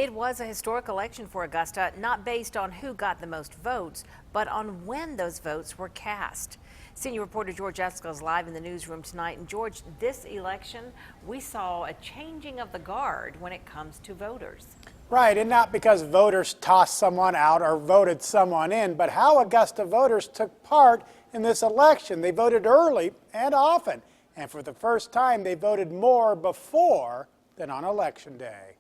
It was a historic election for Augusta, not based on who got the most votes, but on when those votes were cast. Senior reporter George Eskell is live in the newsroom tonight. And George, this election, we saw a changing of the guard when it comes to voters. Right, and not because voters tossed someone out or voted someone in, but how Augusta voters took part in this election. They voted early and often, and for the first time they voted more before than on Election Day.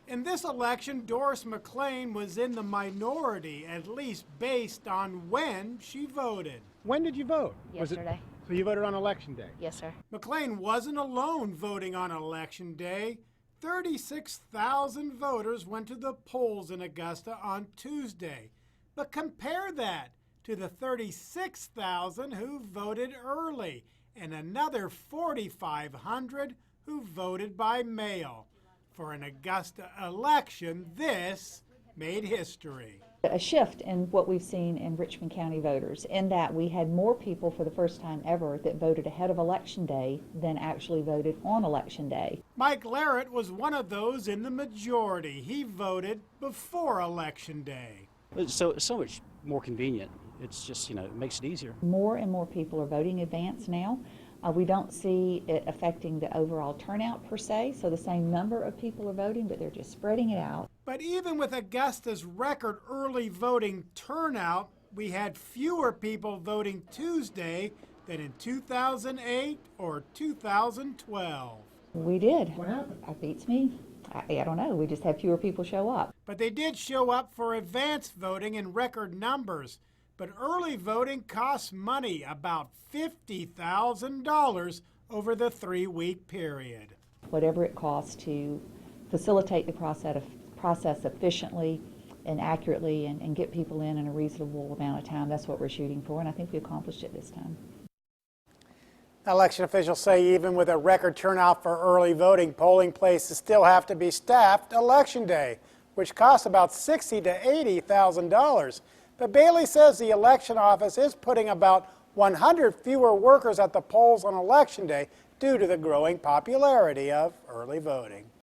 In this election, Doris McLean was in the minority, at least based on when she voted. When did you vote? Yesterday. So you voted on Election Day? Yes, sir. McLean wasn't alone voting on Election Day. 36,000 voters went to the polls in Augusta on Tuesday. But compare that to the 36,000 who voted early and another 4,500 who voted by mail. For an Augusta election, this made history. A shift in what we've seen in Richmond County voters, in that we had more people for the first time ever that voted ahead of Election Day than actually voted on Election Day. Mike Larrett was one of those in the majority. He voted before Election Day. It's so much more convenient. It's just, it makes it easier. More and more people are voting advance now. We don't see it affecting the overall turnout per se, so the same number of people are voting, but they're just spreading it out. But even with Augusta's record early voting turnout, we had fewer people voting Tuesday than in 2008 or 2012. We did. What happened? That beats me. I don't know. We just had fewer people show up. But they did show up for advance voting in record numbers. But early voting costs money, about $50,000 over the 3-week period. Whatever it costs to facilitate the process efficiently and accurately and get people in a reasonable amount of time, that's what we're shooting for, and I think we accomplished it this time. Election officials say even with a record turnout for early voting, polling places still have to be staffed Election Day, which costs about $60,000 to $80,000. But Bailey says the election office is putting about 100 fewer workers at the polls on Election Day due to the growing popularity of early voting.